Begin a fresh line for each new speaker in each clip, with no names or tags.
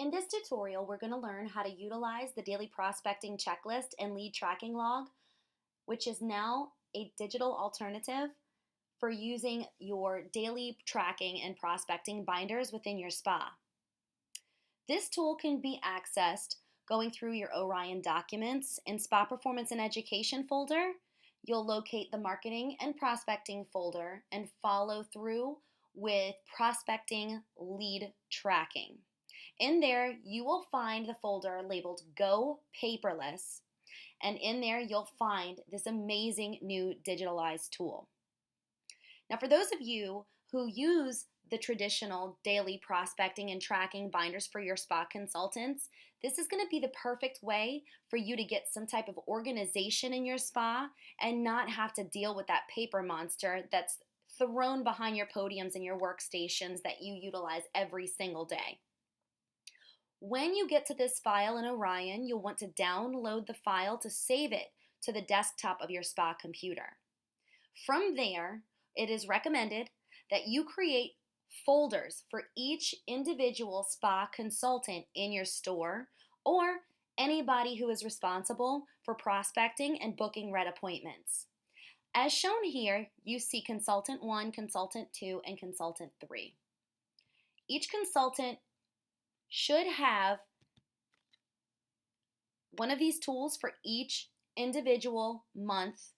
In this tutorial, we're going to learn how to utilize the daily prospecting checklist and lead tracking log, which is now a digital alternative for using your daily tracking and prospecting binders within your spa. This tool can be accessed going through your Orion documents in Spa Performance and Education folder. You'll locate the marketing and prospecting folder and follow through with prospecting lead tracking. In there, you will find the folder labeled Go Paperless, and in there, you'll find this amazing new digitalized tool. Now, for those of you who use the traditional daily prospecting and tracking binders for your spa consultants, this is going to be the perfect way for you to get some type of organization in your spa and not have to deal with that paper monster that's thrown behind your podiums and your workstations that you utilize every single day. When you get to this file in Orion, you'll want to download the file to save it to the desktop of your spa computer. From there, it is recommended that you create folders for each individual spa consultant in your store or anybody who is responsible for prospecting and booking red appointments. As shown here, you see Consultant 1, Consultant 2, and Consultant 3. Each consultant should have one of these tools for each individual month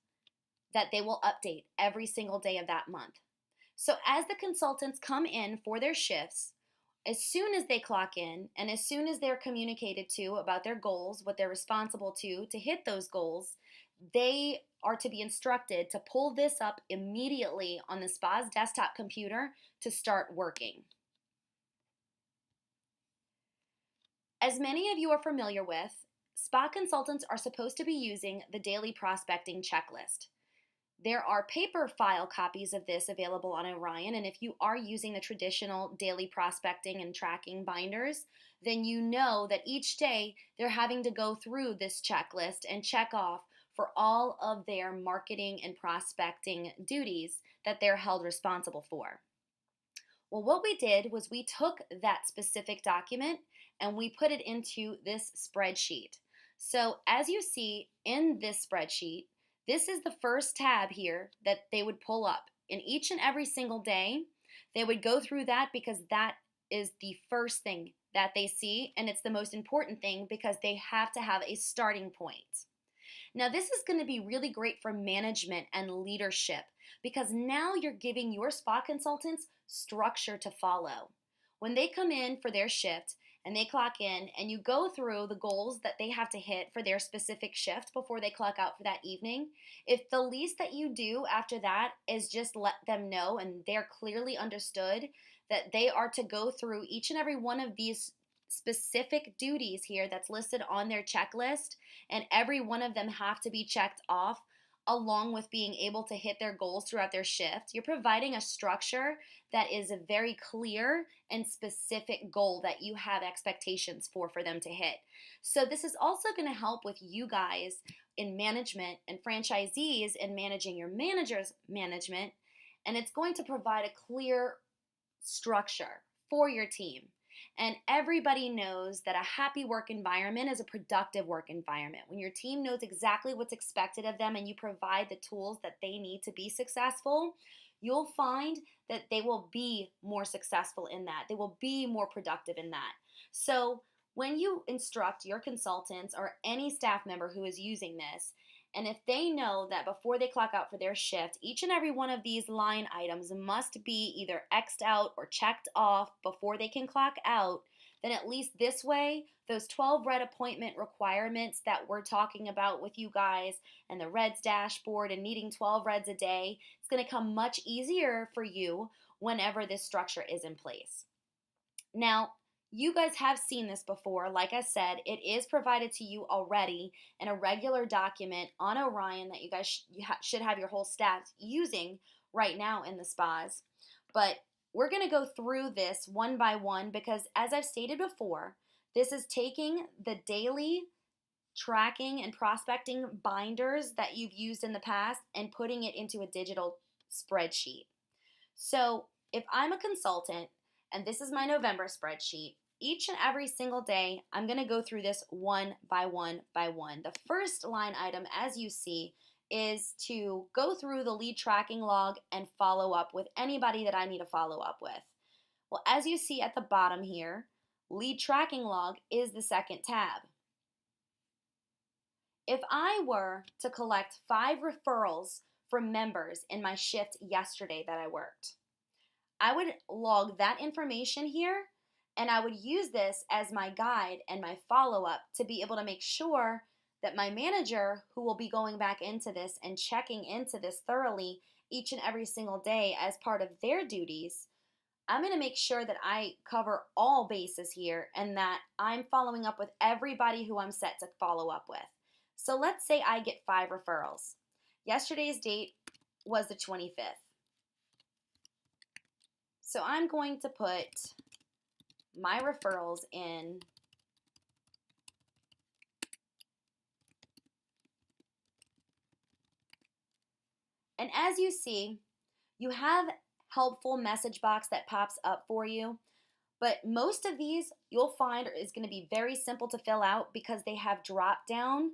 that they will update every single day of that month. So as the consultants come in for their shifts, as soon as they clock in and as soon as they're communicated to about their goals, what they're responsible to hit those goals, they are to be instructed to pull this up immediately on the spa's desktop computer to start working. As many of you are familiar with, spa consultants are supposed to be using the daily prospecting checklist. There are paper file copies of this available on Orion, and if you are using the traditional daily prospecting and tracking binders, then you know that each day they're having to go through this checklist and check off for all of their marketing and prospecting duties that they're held responsible for. Well, what we did was we took that specific document and we put it into this spreadsheet. So as you see in this spreadsheet, this is the first tab here that they would pull up. In each and every single day, they would go through that because that is the first thing that they see, and it's the most important thing because they have to have a starting point. Now, this is going to be really great for management and leadership because now you're giving your spa consultants structure to follow. When they come in for their shift and they clock in and you go through the goals that they have to hit for their specific shift before they clock out for that evening, if the least that you do after that is just let them know and they're clearly understood that they are to go through each and every one of these specific duties here that's listed on their checklist, and every one of them have to be checked off along with being able to hit their goals throughout their shift, you're providing a structure that is a very clear and specific goal that you have expectations for them to hit. So this is also going to help with you guys in management and franchisees in managing your manager's management, and it's going to provide a clear structure for your team. And everybody knows that a happy work environment is a productive work environment. When your team knows exactly what's expected of them and you provide the tools that they need to be successful, you'll find that they will be more successful in that. They will be more productive in that. So when you instruct your consultants or any staff member who is using this, and if they know that before they clock out for their shift, each and every one of these line items must be either X'd out or checked off before they can clock out, then at least this way, those 12 red appointment requirements that we're talking about with you guys and the Reds dashboard and needing 12 Reds a day, it's going to come much easier for you whenever this structure is in place. Now, you guys have seen this before. Like I said, it is provided to you already in a regular document on Orion that you guys should have your whole staff using right now in the spas. But we're going to go through this one by one because, as I've stated before, this is taking the daily tracking and prospecting binders that you've used in the past and putting it into a digital spreadsheet. So if I'm a consultant and this is my November spreadsheet, each and every single day, I'm going to go through this one by one by one. The first line item, as you see, is to go through the lead tracking log and follow up with anybody that I need to follow up with. Well, as you see at the bottom here, lead tracking log is the second tab. If I were to collect 5 referrals from members in my shift yesterday that I worked, I would log that information here, and I would use this as my guide and my follow-up to be able to make sure that my manager, who will be going back into this and checking into this thoroughly each and every single day as part of their duties, I'm going to make sure that I cover all bases here and that I'm following up with everybody who I'm set to follow up with. So let's say I get 5 referrals. Yesterday's date was the 25th. So I'm going to put my referrals in and as you see, you have helpful message box that pops up for you, but most of these you'll find is going to be very simple to fill out because they have drop down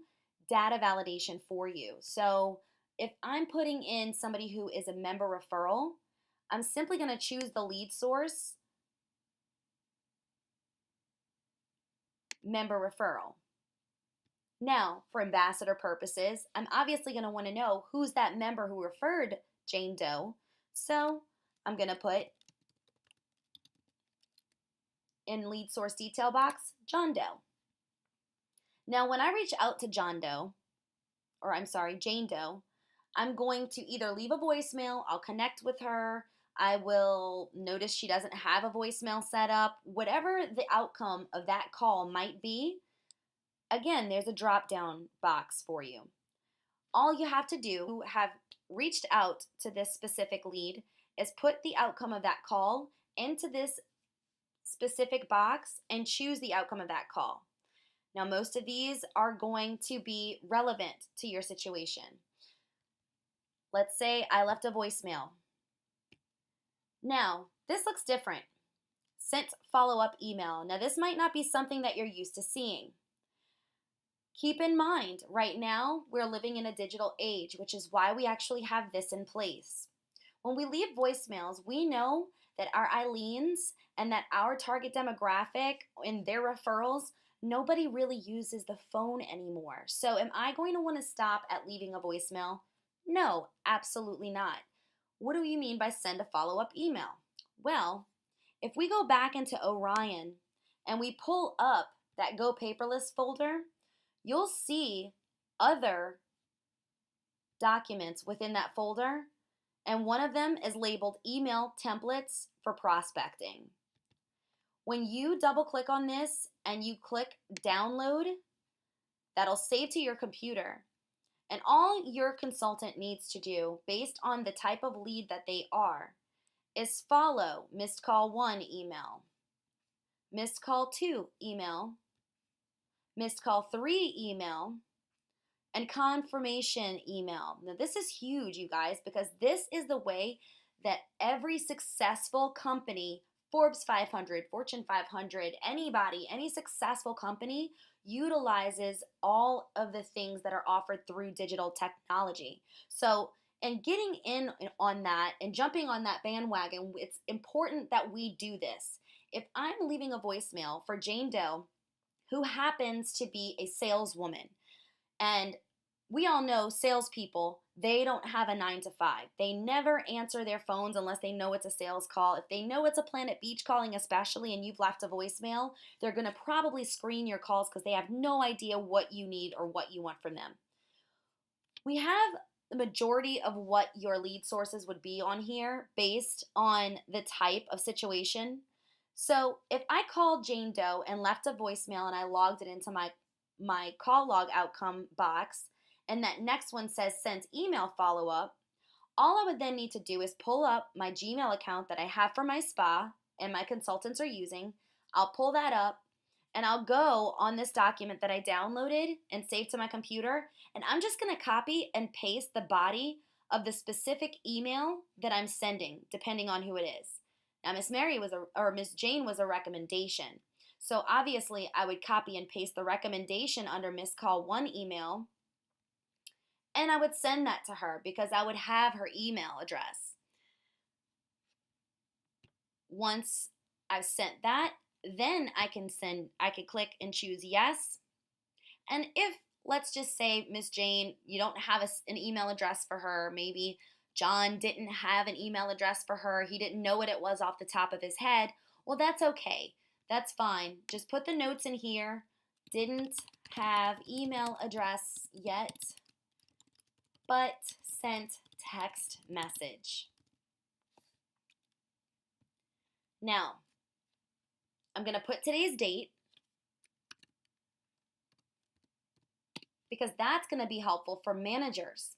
data validation for you. So if I'm putting in somebody who is a member referral, I'm simply going to choose the lead source, member referral. Now, for ambassador purposes, I'm obviously going to want to know who's that member who referred Jane Doe. So I'm going to put in lead source detail box, John Doe. Now, when I reach out to Jane Doe, I'm going to either leave a voicemail, I'll connect with her, I will notice she doesn't have a voicemail set up, whatever the outcome of that call might be. Again, there's a drop-down box for you. All you have to do, who have reached out to this specific lead, is put the outcome of that call into this specific box and choose the outcome of that call. Now, most of these are going to be relevant to your situation. Let's say I left a voicemail. Now, this looks different. Sent follow-up email. Now, this might not be something that you're used to seeing. Keep in mind, right now, we're living in a digital age, which is why we actually have this in place. When we leave voicemails, we know that our Eileens and that our target demographic and their referrals, nobody really uses the phone anymore. So am I going to want to stop at leaving a voicemail? No, absolutely not. What do you mean by send a follow-up email? Well, if we go back into Orion and we pull up that Go Paperless folder, you'll see other documents within that folder, and one of them is labeled Email Templates for Prospecting. When you double click on this and you click Download, that'll save to your computer. And all your consultant needs to do, based on the type of lead that they are, is follow missed call 1 email, missed call 2 email, missed call 3 email, and confirmation email. Now this is huge, you guys, because this is the way that every successful company, Forbes 500, Fortune 500, anybody, any successful company utilizes all of the things that are offered through digital technology. So, and getting in on that and jumping on that bandwagon, it's important that we do this. If I'm leaving a voicemail for Jane Doe, who happens to be a saleswoman, and we all know salespeople, they don't have a 9 to 5. They never answer their phones unless they know it's a sales call. If they know it's a Planet Beach calling especially and you've left a voicemail, they're going to probably screen your calls because they have no idea what you need or what you want from them. We have the majority of what your lead sources would be on here based on the type of situation. So if I called Jane Doe and left a voicemail and I logged it into my call log outcome box, and that next one says sent email follow-up, all I would then need to do is pull up my Gmail account that I have for my spa and my consultants are using. I'll pull that up and I'll go on this document that I downloaded and saved to my computer, and I'm just going to copy and paste the body of the specific email that I'm sending, depending on who it is. Now, Miss Jane was a recommendation. So obviously, I would copy and paste the recommendation under Missed Call 1 email, and I would send that to her because I would have her email address. Once I've sent that, then I could click and choose yes. And if, let's just say, Miss Jane, you don't have an email address for her, maybe John didn't have an email address for her, he didn't know what it was off the top of his head, well, that's okay. That's fine. Just put the notes in here. Didn't have email address yet, but sent text message. Now, I'm going to put today's date because that's going to be helpful for managers.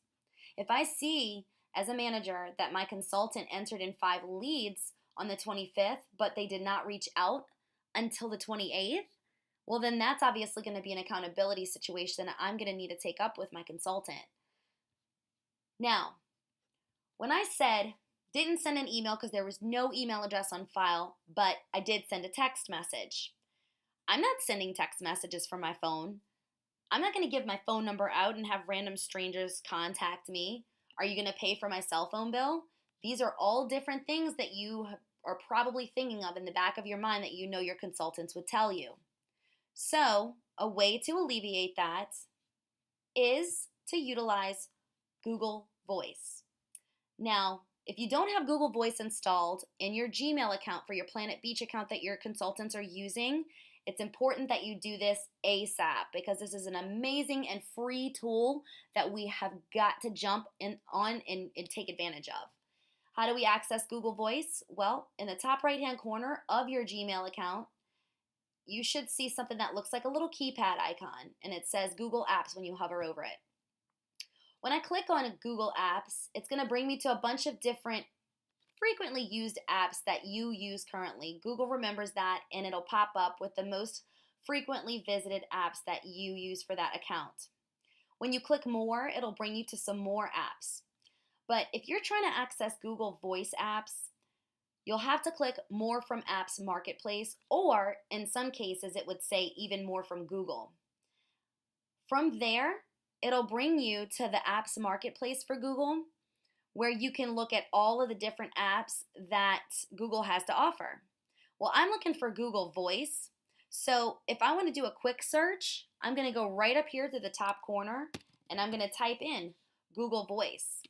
If I see as a manager that my consultant entered in 5 leads on the 25th, but they did not reach out until the 28th, well, then that's obviously going to be an accountability situation that I'm going to need to take up with my consultant. Now, when I said didn't send an email because there was no email address on file, but I did send a text message, I'm not sending text messages from my phone. I'm not going to give my phone number out and have random strangers contact me. Are you going to pay for my cell phone bill? These are all different things that you are probably thinking of in the back of your mind that you know your consultants would tell you. So, a way to alleviate that is to utilize Google Voice. Now, if you don't have Google Voice installed in your Gmail account for your Planet Beach account that your consultants are using, it's important that you do this ASAP because this is an amazing and free tool that we have got to jump on and take advantage of. How do we access Google Voice? Well, in the top right-hand corner of your Gmail account, you should see something that looks like a little keypad icon, and it says Google Apps when you hover over it. When I click on Google Apps, it's going to bring me to a bunch of different frequently used apps that you use currently. Google remembers that, and it'll pop up with the most frequently visited apps that you use for that account. When you click more, it'll bring you to some more apps. But if you're trying to access Google Voice apps, you'll have to click more from Apps Marketplace, or in some cases it would say even more from Google. From there, it'll bring you to the Apps Marketplace for Google, where you can look at all of the different apps that Google has to offer. Well, I'm looking for Google Voice, so if I want to do a quick search, I'm going to go right up here to the top corner, and I'm going to type in Google Voice.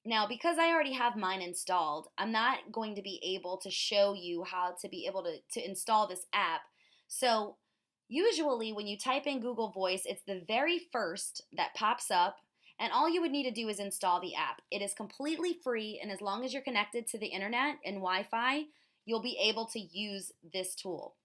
Now, because I already have mine installed, I'm not going to be able to show you how to be able to install this app. So usually when you type in Google Voice, it's the very first that pops up, and all you would need to do is install the app. It is completely free, and as long as you're connected to the internet and Wi-Fi, you'll be able to use this tool.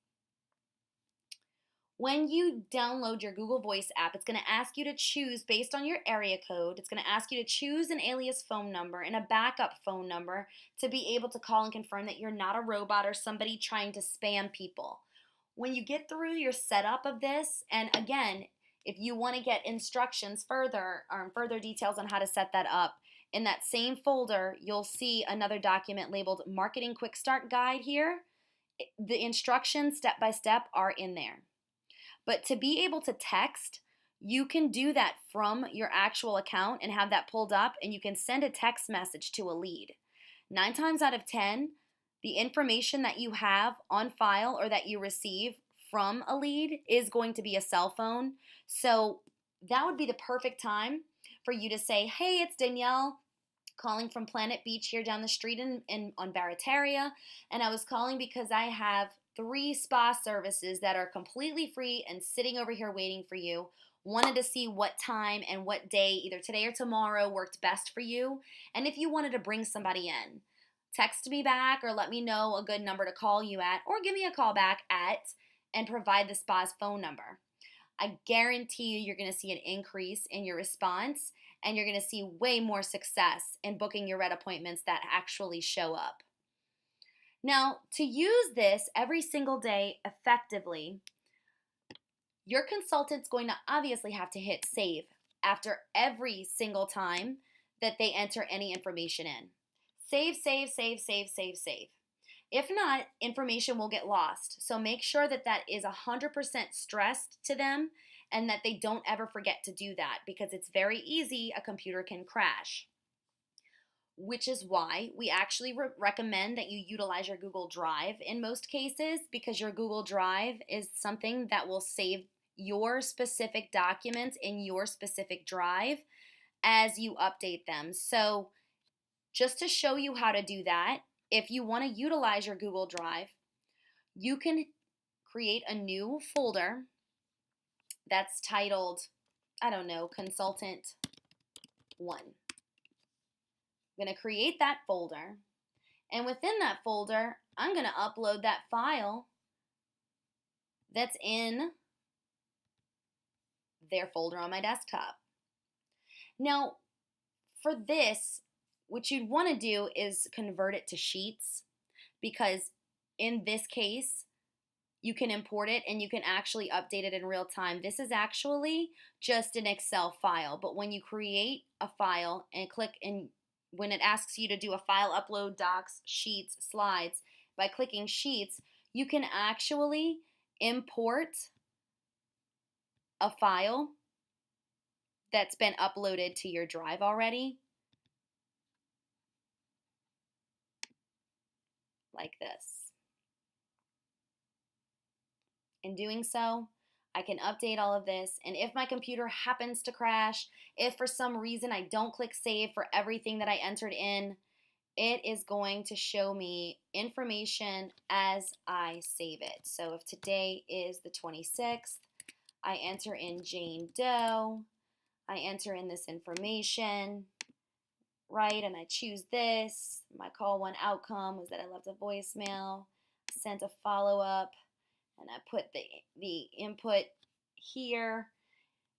When you download your Google Voice app, it's going to ask you to choose based on your area code. It's going to ask you to choose an alias phone number and a backup phone number to be able to call and confirm that you're not a robot or somebody trying to spam people. When you get through your setup of this, and again, if you want to get instructions further or further details on how to set that up, in that same folder, you'll see another document labeled Marketing Quick Start Guide here. The instructions step by step are in there. But to be able to text, you can do that from your actual account and have that pulled up, and you can send a text message to a lead. 9 times out of 10, the information that you have on file or that you receive from a lead is going to be a cell phone. So that would be the perfect time for you to say, hey, it's Danielle calling from Planet Beach here down the street on Barataria, and I was calling because I have 3 spa services that are completely free and sitting over here waiting for you. Wanted to see what time and what day, either today or tomorrow, worked best for you, and if you wanted to bring somebody in. Text me back or let me know a good number to call you at, or give me a call back at, and provide the spa's phone number. I guarantee you're going to see an increase in your response, and you're going to see way more success in booking your red appointments that actually show up. Now, to use this every single day effectively, your consultant's going to obviously have to hit save after every single time that they enter any information in. Save, save, save, save, save, save. If not, information will get lost. So make sure that that is 100% stressed to them and that they don't ever forget to do that because it's very easy, a computer can crash. Which is why we actually recommend that you utilize your Google Drive in most cases because your Google Drive is something that will save your specific documents in your specific drive as you update them. So, just to show you how to do that, if you want to utilize your Google Drive, you can create a new folder that's titled, I don't know, Consultant 1. I'm going to create that folder, and within that folder, I'm going to upload that file that's in their folder on my desktop. Now, for this, what you'd want to do is convert it to Sheets because in this case, you can import it and you can actually update it in real time. This is actually just an Excel file, but when you create a file and click in, when it asks you to do a file upload, docs, sheets, slides, by clicking Sheets, you can actually import a file that's been uploaded to your drive already, like this. In doing so, I can update all of this, and if my computer happens to crash, if for some reason I don't click save for everything that I entered in, it is going to show me information as I save it. So if today is the 26th, I enter in Jane Doe, I enter in this information, right, and I choose this. My call one outcome was that I left a voicemail, sent a follow-up, and I put the input here.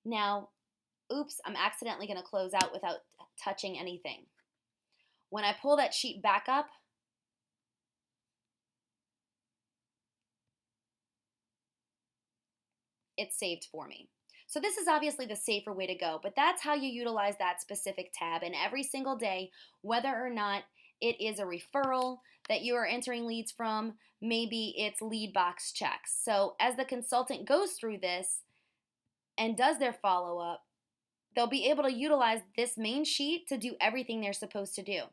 Now, oops, I'm accidentally going to close out without touching anything. When I pull that sheet back up, it's saved for me. So this is obviously the safer way to go, but that's how you utilize that specific tab. And every single day, whether or not it is a referral that you are entering leads from, maybe it's lead box checks. So as the consultant goes through this and does their follow-up, they'll be able to utilize this main sheet to do everything they're supposed to do.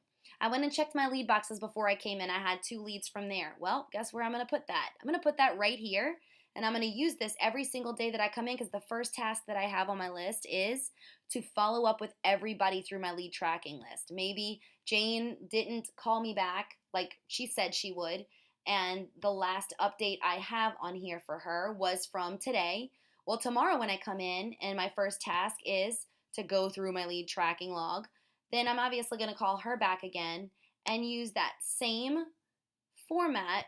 I went and checked my lead boxes before I came in. I had 2 leads from there. Well, guess where I'm going to put that? I'm going to put that right here. And I'm going to use this every single day that I come in because the first task that I have on my list is to follow up with everybody through my lead tracking list. Maybe Jane didn't call me back like she said she would, and the last update I have on here for her was from today. Well, tomorrow when I come in and my first task is to go through my lead tracking log, then I'm obviously going to call her back again and use that same format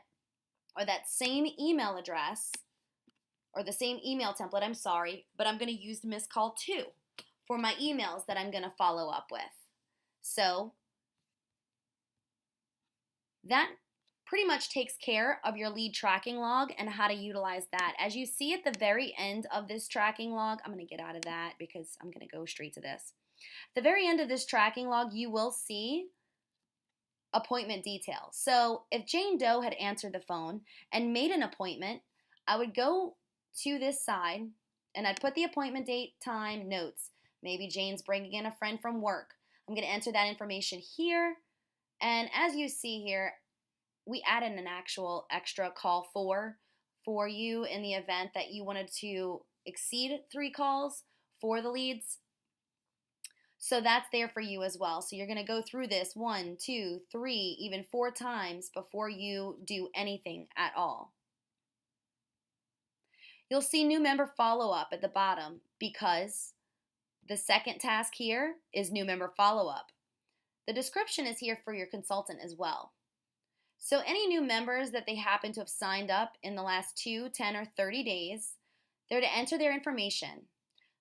or that same email address or the same email template, I'm sorry, but I'm going to use missed call 2 for my emails that I'm going to follow up with. So that pretty much takes care of your lead tracking log and how to utilize that. As you see at the very end of this tracking log, I'm going to get out of that because I'm going to go straight to this. At the very end of this tracking log, you will see appointment details. So if Jane Doe had answered the phone and made an appointment, I would go to this side and I'd put the appointment date, time, notes. Maybe Jane's bringing in a friend from work. I'm going to enter that information here. And as you see here, we added an actual extra call for you in the event that you wanted to exceed 3 calls for the leads. So that's there for you as well. So you're going to go through this 1, 2, 3, even 4 times before you do anything at all. You'll see new member follow-up at the bottom because the second task here is new member follow-up. The description is here for your consultant as well. So any new members that they happen to have signed up in the last 2, 10, or 30 days, they're to enter their information.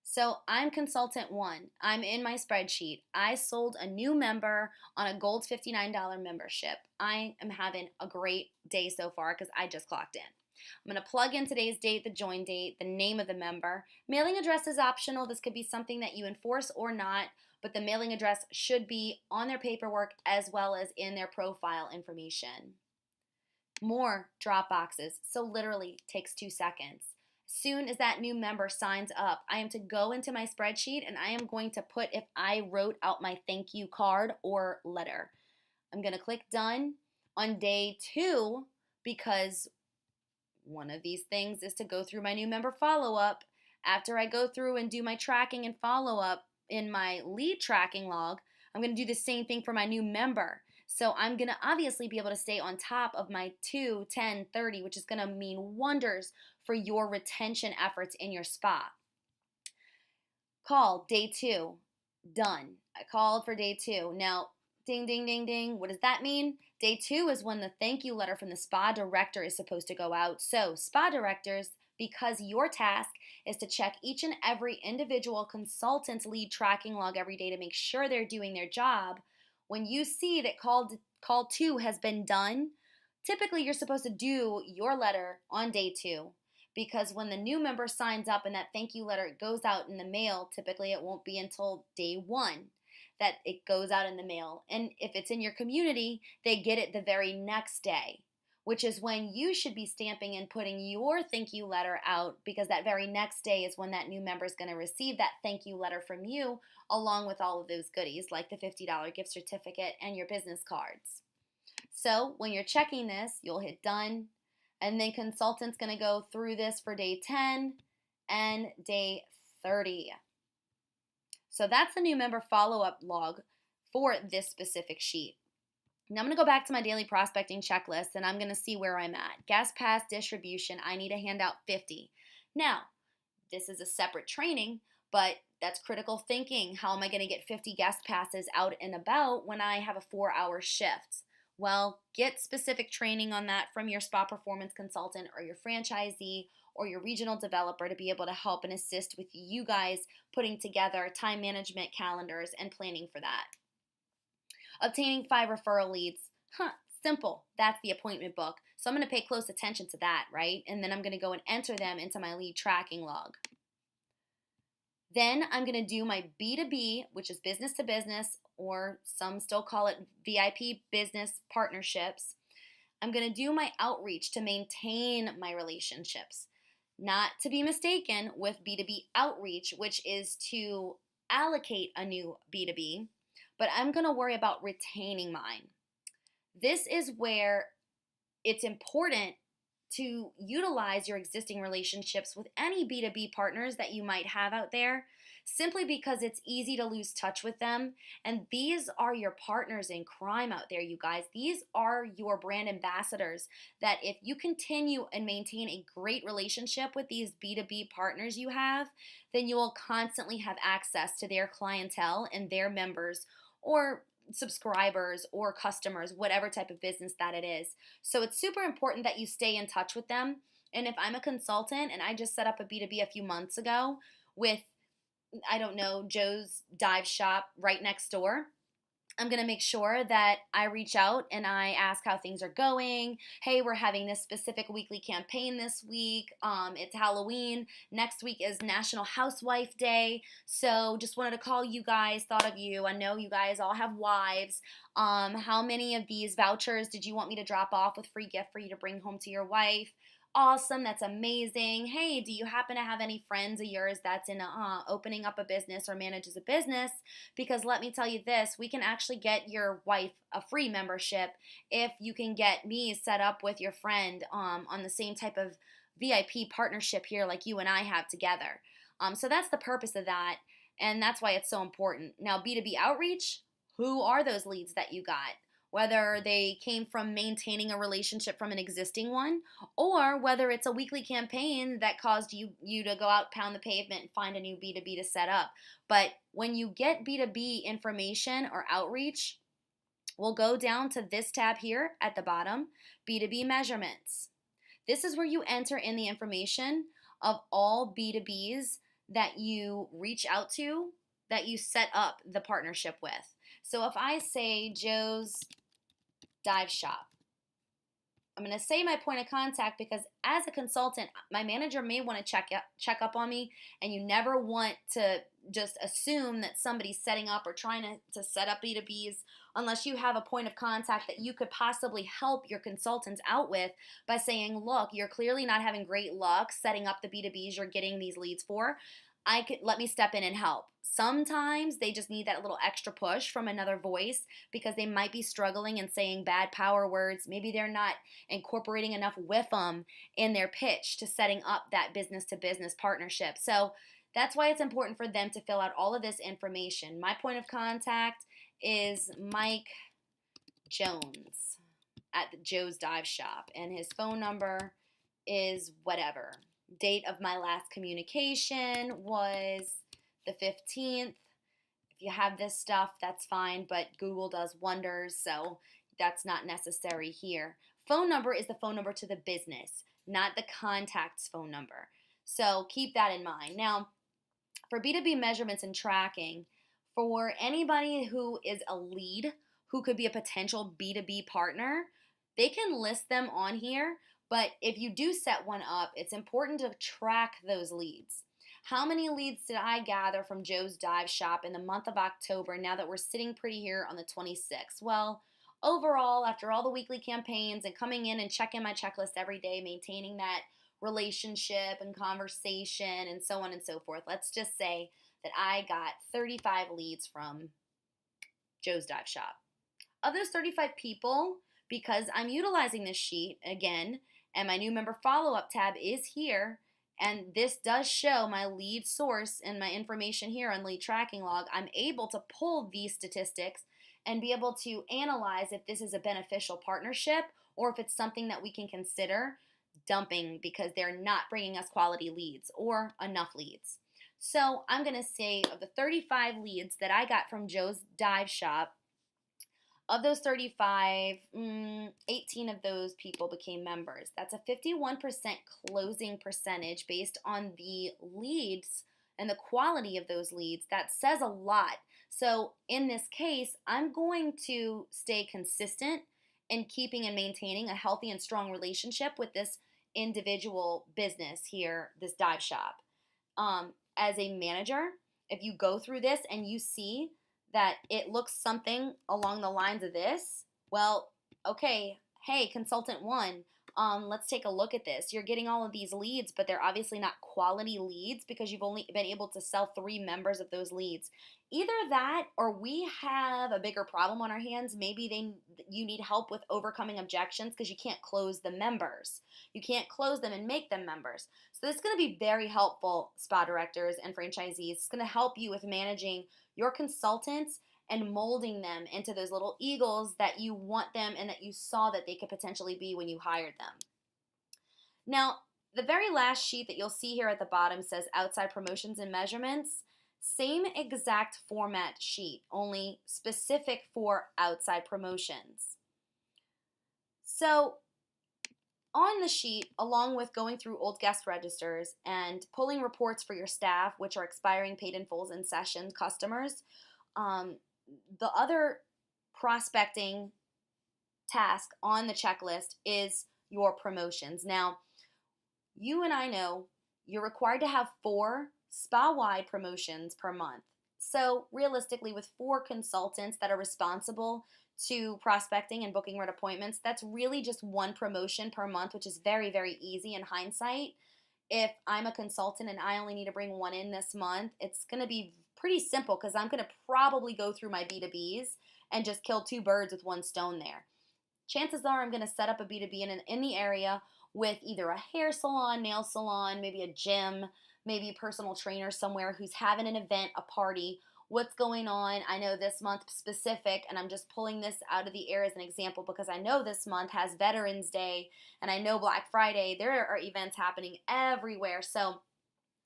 So I'm consultant 1. I'm in my spreadsheet. I sold a new member on a gold $59 membership. I am having a great day so far because I just clocked in. I'm going to plug in today's date, the join date, the name of the member. Mailing address is optional. This could be something that you enforce or not, but the mailing address should be on their paperwork as well as in their profile information. more drop boxes. So literally takes 2 seconds. Soon as that new member signs up, I am to go into my spreadsheet and I am going to put if I wrote out my thank you card or letter. I'm going to click done on day 2 because one of these things is to go through my new member follow-up. After I go through and do my tracking and follow-up in my lead tracking log, I'm going to do the same thing for my new member. So I'm going to obviously be able to stay on top of my 2, 10, 30, which is going to mean wonders for your retention efforts in your spa. Call day 2, done. I called for day 2. Now, ding, ding, ding, ding. What does that mean? Day 2 is when the thank you letter from the spa director is supposed to go out. So, spa directors, because your task is to check each and every individual consultant's lead tracking log every day to make sure they're doing their job, when you see that call 2 has been done, typically you're supposed to do your letter on day 2. Because when the new member signs up and that thank you letter goes out in the mail, typically it won't be until day 1 that it goes out in the mail. And if it's in your community, they get it the very next day, which is when you should be stamping and putting your thank you letter out, because that very next day is when that new member is going to receive that thank you letter from you, along with all of those goodies like the $50 gift certificate and your business cards. So when you're checking this, you'll hit done, and then consultant's going to go through this for day 10 and day 30. So that's the new member follow-up log for this specific sheet. Now I'm going to go back to my daily prospecting checklist and I'm going to see where I'm at. Guest pass distribution, I need to hand out 50. Now, this is a separate training, but that's critical thinking. How am I going to get 50 guest passes out and about when I have a 4-hour shift? Well, get specific training on that from your spa performance consultant or your franchisee or your regional developer to be able to help and assist with you guys putting together time management calendars and planning for that. Obtaining 5 referral leads. Simple. That's the appointment book. So I'm going to pay close attention to that, right? And then I'm going to go and enter them into my lead tracking log. Then I'm going to do my B2B, which is business to business, or some still call it VIP business partnerships. I'm going to do my outreach to maintain my relationships. Not to be mistaken with B2B outreach, which is to allocate a new B2B, but I'm going to worry about retaining mine. This is where it's important to utilize your existing relationships with any B2B partners that you might have out there, simply because it's easy to lose touch with them. And these are your partners in crime out there, you guys. These are your brand ambassadors that if you continue and maintain a great relationship with these B2B partners you have, then you will constantly have access to their clientele and their members or subscribers or customers, whatever type of business that it is. So it's super important that you stay in touch with them. And if I'm a consultant and I just set up a B2B a few months ago with, I don't know, Joe's Dive Shop right next door, I'm going to make sure that I reach out and I ask how things are going. Hey, we're having this specific weekly campaign this week. It's Halloween. Next week is National Housewife Day. So just wanted to call you guys, thought of you. I know you guys all have wives. How many of these vouchers did you want me to drop off with free gift for you to bring home to your wife? Awesome, that's amazing. Hey, do you happen to have any friends of yours that's in opening up a business or manages a business? Because let me tell you this, we can actually get your wife a free membership if you can get me set up with your friend on the same type of VIP partnership here like you and I have together. So that's the purpose of that, and that's why it's so important. Now, B2B outreach, who are those leads that you got? Whether they came from maintaining a relationship from an existing one, or whether it's a weekly campaign that caused you to go out, pound the pavement, and find a new B2B to set up. But when you get B2B information or outreach, we'll go down to this tab here at the bottom, B2B measurements. This is where you enter in the information of all B2Bs that you reach out to, that you set up the partnership with. So if I say Joe's Dive Shop, I'm going to say my point of contact because as a consultant, my manager may want to check up on me, and you never want to just assume that somebody's setting up or trying to set up B2Bs unless you have a point of contact that you could possibly help your consultants out with by saying, look, you're clearly not having great luck setting up the B2Bs you're getting these leads for. Let me step in and help. Sometimes they just need that little extra push from another voice because they might be struggling and saying bad power words. Maybe they're not incorporating enough with them in their pitch to setting up that business to business partnership. So that's why it's important for them to fill out all of this information. My point of contact is Mike Jones at the Joe's Dive Shop, and his phone number is whatever. Date of my last communication was the 15th. If you have this stuff, that's fine, but Google does wonders, so that's not necessary here. Phone number is the phone number to the business, not the contact's phone number. So keep that in mind. Now, for B2B measurements and tracking, for anybody who is a lead, who could be a potential B2B partner, they can list them on here, but if you do set one up, it's important to track those leads. How many leads did I gather from Joe's Dive Shop in the month of October now that we're sitting pretty here on the 26th? Well, overall, after all the weekly campaigns and coming in and checking my checklist every day, maintaining that relationship and conversation and so on and so forth, let's just say that I got 35 leads from Joe's Dive Shop. Of those 35 people, because I'm utilizing this sheet again, and my new member follow-up tab is here, and this does show my lead source and my information here on lead tracking log, I'm able to pull these statistics and be able to analyze if this is a beneficial partnership or if it's something that we can consider dumping because they're not bringing us quality leads or enough leads. So I'm going to say of the 35 leads that I got from Joe's Dive Shop, of those 35, 18 of those people became members. That's a 51% closing percentage based on the leads and the quality of those leads. That says a lot. So in this case, I'm going to stay consistent in keeping and maintaining a healthy and strong relationship with this individual business here, this dive shop. As a manager, if you go through this and you see that it looks something along the lines of this, well, okay, hey, consultant one, let's take a look at this. You're getting all of these leads, but they're obviously not quality leads because you've only been able to sell 3 members of those leads. Either that or we have a bigger problem on our hands. Maybe you need help with overcoming objections because you can't close the members. You can't close them and make them members. So this is going to be very helpful, spa directors and franchisees. It's going to help you with managing your consultants and molding them into those little eagles that you want them and that you saw that they could potentially be when you hired them. Now, the very last sheet that you'll see here at the bottom says outside promotions and measurements. Same exact format sheet, only specific for outside promotions. So on the sheet, along with going through old guest registers and pulling reports for your staff, which are expiring paid in fulls and session customers, the other prospecting task on the checklist is your promotions. Now, you and I know you're required to have 4 spa-wide promotions per month. So realistically, with 4 consultants that are responsible to prospecting and booking red appointments, that's really just 1 promotion per month, which is very, very easy in hindsight. If I'm a consultant and I only need to bring 1 in this month, it's going to be pretty simple because I'm going to probably go through my B2Bs and just kill 2 birds with 1 stone there. Chances are I'm going to set up a B2B in the area with either a hair salon, nail salon, maybe a gym, maybe a personal trainer somewhere who's having an event, a party. What's going on? I know this month specific, and I'm just pulling this out of the air as an example because I know this month has Veterans Day, and I know Black Friday. There are events happening everywhere. So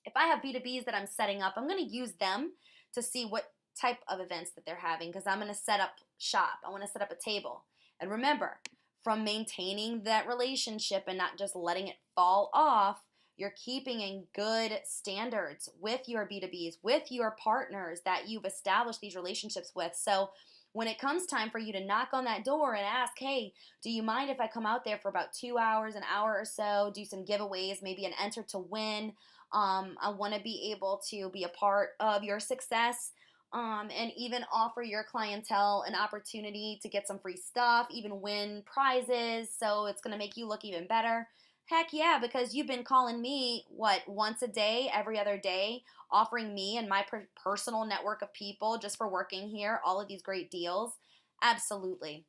if I have B2Bs that I'm setting up, I'm going to use them to see what type of events that they're having because I'm going to set up shop. I want to set up a table. And remember, from maintaining that relationship and not just letting it fall off, you're keeping in good standards with your B2Bs, with your partners that you've established these relationships with. So When it comes time for you to knock on that door and ask, hey, do you mind if I come out there for about 2 hours, an hour or so, do some giveaways, maybe an enter to win? I want to be able to be a part of your success, and even offer your clientele an opportunity to get some free stuff, even win prizes. So it's going to make you look even better. Heck yeah, because you've been calling me, what, once a day, every other day, offering me and my personal network of people just for working here all of these great deals. Absolutely.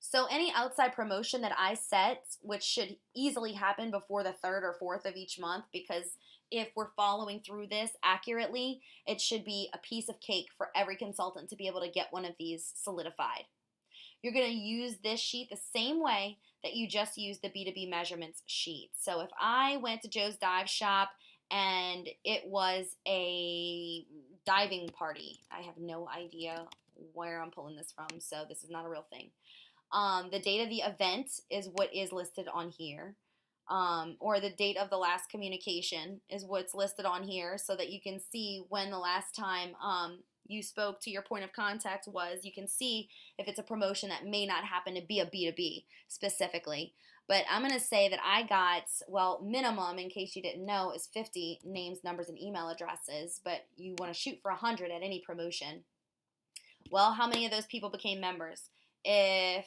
So any outside promotion that I set, which should easily happen before the 3rd or 4th of each month, because if we're following through this accurately, it should be a piece of cake for every consultant to be able to get one of these solidified. You're going to use this sheet the same way that you just used the B2B measurements sheet. So if I went to Joe's Dive Shop and it was a diving party, I have no idea where I'm pulling this from, so this is not a real thing. The date of the event is what is listed on here. Or the date of the last communication is what's listed on here, so that you can see when the last time you spoke to your point of contact was. You can see if it's a promotion that may not happen to be a B2B specifically. But I'm going to say that I got, well, minimum, in case you didn't know, is 50 names, numbers, and email addresses, but you want to shoot for 100 at any promotion. Well, how many of those people became members? If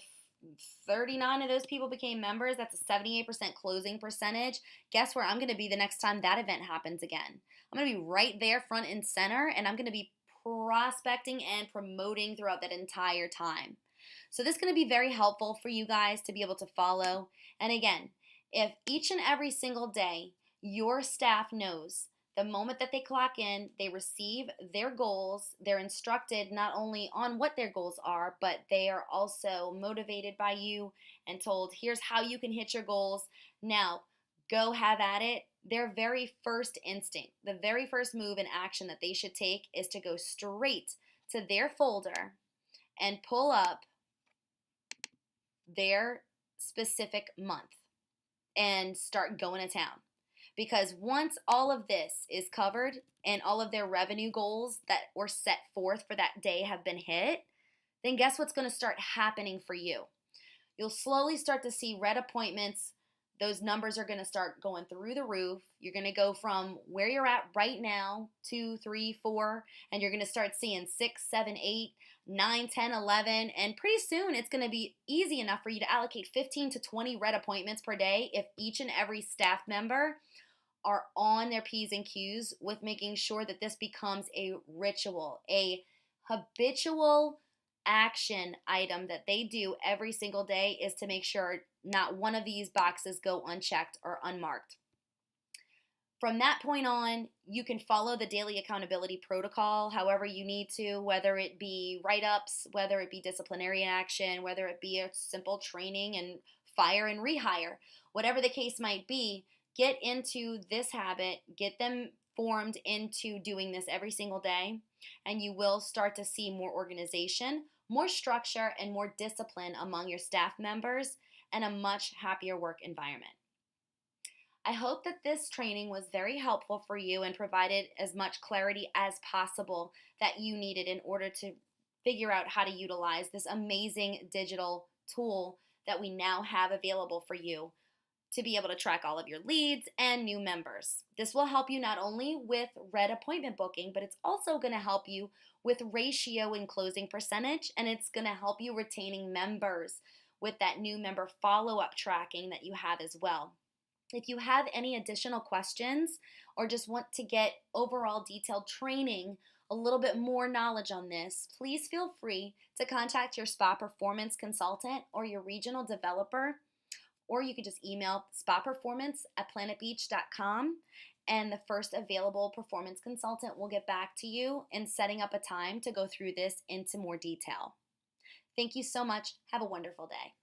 39 of those people became members, that's a 78% closing percentage. Guess where I'm going to be the next time that event happens again? I'm going to be right there front and center, and I'm going to be prospecting and promoting throughout that entire time. So this is going to be very helpful for you guys to be able to follow. And again, if each and every single day your staff knows the moment that they clock in, they receive their goals, they're instructed not only on what their goals are, but they are also motivated by you and told, here's how you can hit your goals. Now, go have at it. Their very first instinct, the very first move and action that they should take is to go straight to their folder and pull up their specific month and start going to town. Because once all of this is covered and all of their revenue goals that were set forth for that day have been hit, then guess what's going to start happening for you? You'll slowly start to see red appointments. Those numbers are going to start going through the roof. You're going to go from where you're at right now, 2, 3, 4, and you're going to start seeing 6, 7, 8, 9, 10, 11, and pretty soon it's going to be easy enough for you to allocate 15 to 20 red appointments per day if each and every staff member are on their P's and Q's with making sure that this becomes a ritual, a habitual action item that they do every single day, is to make sure not one of these boxes go unchecked or unmarked. From that point on, you can follow the daily accountability protocol however you need to, whether it be write-ups, whether it be disciplinary action, whether it be a simple training and fire and rehire, whatever the case might be. Get into this habit, get them formed into doing this every single day, and you will start to see more organization, more structure, and more discipline among your staff members, and a much happier work environment. I hope that this training was very helpful for you and provided as much clarity as possible that you needed in order to figure out how to utilize this amazing digital tool that we now have available for you to be able to track all of your leads and new members. This will help you not only with red appointment booking, but it's also going to help you with ratio and closing percentage, and it's going to help you retaining members with that new member follow-up tracking that you have as well. If you have any additional questions or just want to get overall detailed training, a little bit more knowledge on this, please feel free to contact your spa performance consultant or your regional developer, or you could just email spaperformance@planetbeach.com, and the first available performance consultant will get back to you in setting up a time to go through this into more detail. Thank you so much. Have a wonderful day.